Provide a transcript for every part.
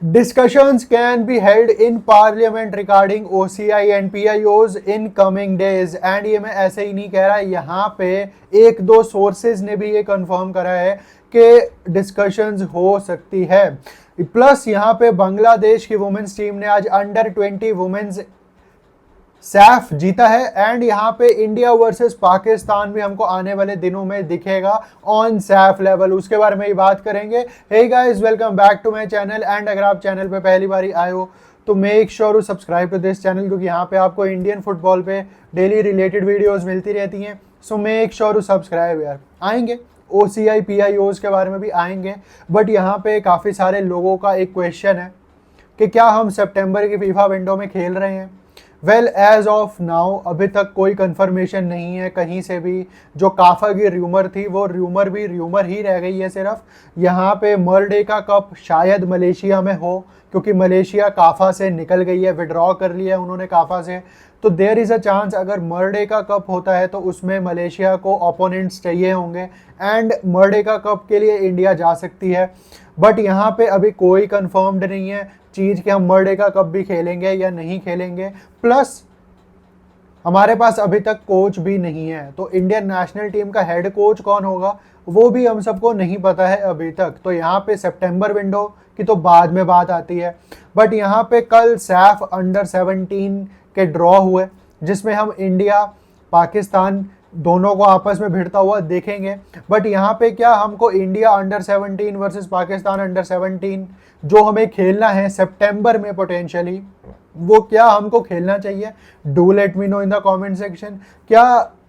Discussions can be held in parliament regarding OCI and PIOs in coming days and ये मैं ऐसे ही नहीं कह रहा, यहाँ पे एक दो सोर्सेज ने भी ये कंफर्म करा है कि डिस्कशंस हो सकती है। प्लस यहाँ पे बांग्लादेश की वुमेन्स टीम ने आज अंडर 20 वुमेन्स सैफ जीता है एंड यहाँ पे इंडिया वर्सेस पाकिस्तान भी हमको आने वाले दिनों में दिखेगा ऑन सैफ लेवल, उसके बारे में ही बात करेंगे। Hey guys, welcome back to my channel and अगर आप चैनल पे पहली बार आए हो तो make sure to subscribe to this channel, क्योंकि यहाँ पे आपको इंडियन फुटबॉल पे डेली रिलेटेड वीडियोस मिलती रहती हैं। So make sure to subscribe यार। आएंगे OCI PIOs के बारे में भी आएंगे, बट यहाँ पे काफ़ी सारे लोगों का एक क्वेश्चन है कि क्या हम सितंबर की फीफा विंडो में खेल रहे हैं। वेल, एज ऑफ नाउ अभी तक कोई कंफर्मेशन नहीं है कहीं से भी। जो काफा की र्यूमर थी वो र्यूमर भी र्यूमर ही रह गई है सिर्फ। यहाँ पे मर्डेका कप शायद मलेशिया में हो, क्योंकि मलेशिया काफा से निकल गई है, विड्रॉ कर लिया है उन्होंने काफा से। तो देयर इज़ अ चांस अगर मर्डेका कप होता है तो उसमें मलेशिया को ओपोनेंट्स चाहिए होंगे एंड मर्डेका कप के लिए इंडिया जा सकती है। बट यहाँ पे अभी कोई कंफर्म्ड नहीं है चीज़ कि हम मर्डेका कप भी खेलेंगे या नहीं खेलेंगे। प्लस हमारे पास अभी तक कोच भी नहीं है, तो इंडियन नेशनल टीम का हेड कोच कौन होगा वो भी हम सबको नहीं पता है अभी तक। तो यहाँ पे सितंबर विंडो की तो बाद में बात आती है। बट यहाँ पे कल सैफ अंडर 17 के ड्रॉ हुए, जिसमें हम इंडिया पाकिस्तान दोनों को आपस में भिड़ता हुआ देखेंगे। बट यहाँ पे क्या हमको India under 17 versus Pakistan under 17 जो हमें खेलना है सितंबर में पोटेंशियली, वो क्या हमको खेलना चाहिए? Do let me know in the comment section. क्या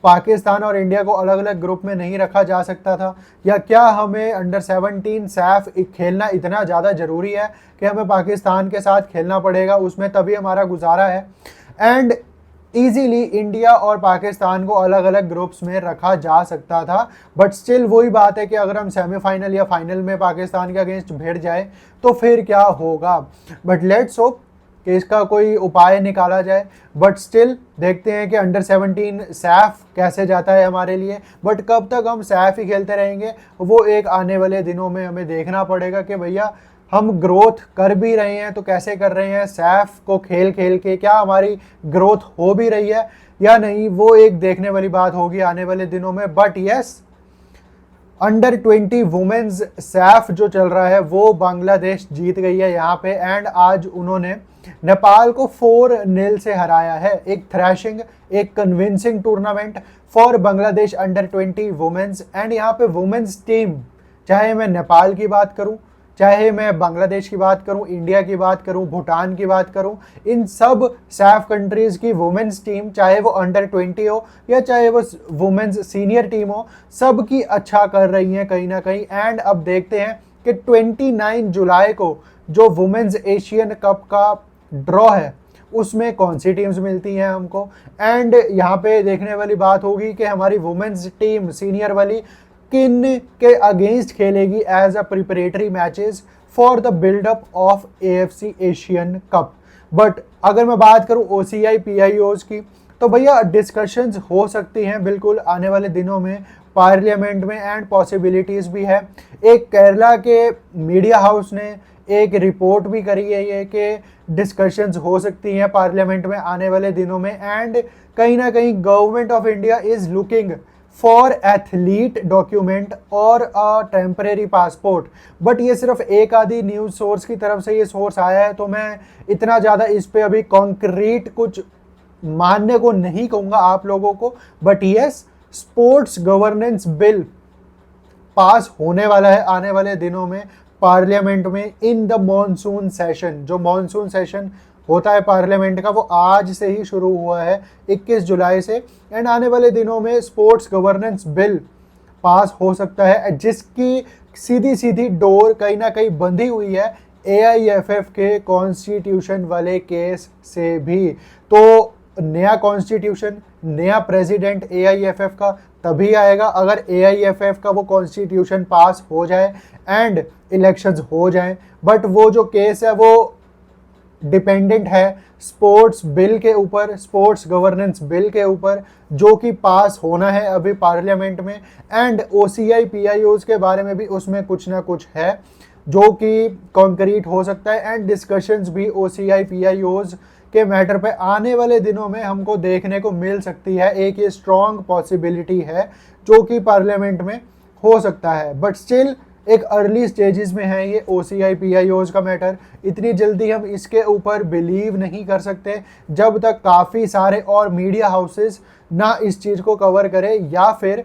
पाकिस्तान और इंडिया को अलग अलग ग्रुप में नहीं रखा जा सकता था, या क्या हमें अंडर 17 सैफ खेलना इतना ज़्यादा ज़रूरी है कि हमें पाकिस्तान के साथ खेलना पड़ेगा, उसमें तभी हमारा गुजारा है। एंड ईजीली इंडिया और पाकिस्तान को अलग अलग ग्रुप्स में रखा जा सकता था। बट स्टिल वही बात है कि अगर हम सेमीफाइनल या फाइनल में पाकिस्तान के अगेंस्ट भिड़ जाए तो फिर क्या होगा। बट लेट्स होप कि इसका कोई उपाय निकाला जाए। बट स्टिल देखते हैं कि अंडर 17 सैफ कैसे जाता है हमारे लिए। बट कब तक हम सैफ ही खेलते रहेंगे वो एक आने वाले दिनों में हमें देखना पड़ेगा कि भैया हम ग्रोथ कर भी रहे हैं तो कैसे कर रहे हैं, सैफ को खेल खेल के क्या हमारी ग्रोथ हो भी रही है या नहीं, वो एक देखने वाली बात होगी आने वाले दिनों में। But yes, under 20 women's SAFF जो चल रहा है वो बांग्लादेश जीत गई है यहाँ पे एंड आज उन्होंने नेपाल को 4-0 से हराया है। एक थ्रैशिंग, एक convincing tournament for Bangladesh under 20 women's. And यहाँ पे वुमेन्स टीम, चाहे मैं नेपाल की बात करूं, चाहे मैं बांग्लादेश की बात करूं, इंडिया की बात करूं, भूटान की बात करूं, इन सब सैफ कंट्रीज की वुमेन्स टीम, चाहे वो अंडर 20 हो या चाहे वो वुमेन्स सीनियर टीम हो, सब की अच्छा कर रही हैं कहीं ना कहीं। एंड अब देखते हैं कि 29 जुलाई को जो वुमेन्स एशियन कप का ड्रॉ है उसमें कौन सी टीम्स मिलती हैं हमको। एंड यहाँ पे देखने वाली बात होगी कि हमारी वुमेन्स टीम सीनियर वाली किन के अगेंस्ट खेलेगी as a preparatory matches for the buildup of AFC Asian cup. But अगर मैं बात करूं OCI PIOs की, तो भैया डिस्कशंस हो सकती हैं बिल्कुल आने वाले दिनों में पार्लियामेंट में एंड पॉसिबिलिटीज़ भी है। एक केरला के मीडिया हाउस ने एक रिपोर्ट भी करी है ये कि डिस्कशंस हो सकती हैं पार्लियामेंट में आने वाले दिनों में। एंड कहीं ना कहीं government of India is looking for athlete document और अ टेम्परेरी पासपोर्ट। बट ये सिर्फ एक आधी न्यूज़ सोर्स की तरफ से ये सोर्स आया है, तो मैं इतना ज़्यादा इस पे अभी कॉन्क्रीट कुछ मानने को नहीं कहूँगा आप लोगों को। But yes, sports governance bill pass होने वाला है आने वाले दिनों में पार्लियामेंट में इन द मॉनसून सेशन। जो मॉनसून सेशन होता है पार्लियामेंट का वो आज से ही शुरू हुआ है 21 जुलाई से। एंड आने वाले दिनों में स्पोर्ट्स गवर्नेंस बिल पास हो सकता है, जिसकी सीधी सीधी डोर कहीं ना कहीं बंधी हुई है AIFF के कॉन्स्टिट्यूशन वाले केस से भी। तो नया कॉन्स्टिट्यूशन, नया प्रेसिडेंट AIFF का तभी आएगा अगर AIFF का वो कॉन्स्टिट्यूशन पास हो जाए एंड इलेक्शंस हो जाएं। बट वो जो केस है वो डिपेंडेंट है स्पोर्ट्स बिल के ऊपर, स्पोर्ट्स गवर्नेंस बिल के ऊपर, जो कि पास होना है अभी पार्लियामेंट में। एंड OCI PIOs के बारे में भी उसमें कुछ ना कुछ है। जो कि कॉन्क्रीट हो सकता है, एंड डिस्कशंस भी OCI PIOs के मैटर पे आने वाले दिनों में हमको देखने को मिल सकती है। एक ये स्ट्रॉन्ग पॉसिबिलिटी है जो कि पार्लियामेंट में हो सकता है, बट स्टिल एक अर्ली स्टेजेस में है ये OCI PIOs का मैटर। इतनी जल्दी हम इसके ऊपर बिलीव नहीं कर सकते जब तक काफ़ी सारे और मीडिया हाउसेस ना इस चीज़ को कवर करें, या फिर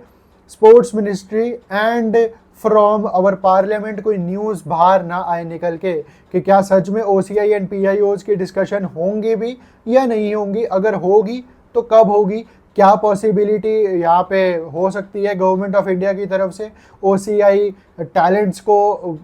sports ministry and from our parliament कोई न्यूज़ बाहर ना आए निकल के कि क्या सच में OCI एंड PIOs की डिस्कशन होंगी भी या नहीं होंगी। अगर होगी तो कब होगी, क्या पॉसिबिलिटी यहाँ पे हो सकती है गवर्नमेंट ऑफ इंडिया की तरफ से OCI टैलेंट्स को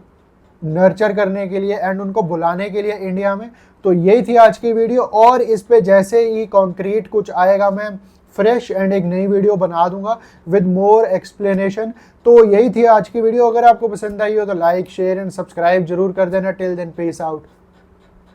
नर्चर करने के लिए एंड उनको बुलाने के लिए इंडिया में। तो यही थी आज की वीडियो, और इस पे जैसे ही कॉन्क्रीट कुछ आएगा मैं फ्रेश एंड एक नई वीडियो बना दूंगा विद मोर एक्सप्लेनेशन। तो यही थी आज की वीडियो। अगर आपको पसंद आई हो तो लाइक शेयर एंड सब्सक्राइब जरूर कर देना। Till then peace out.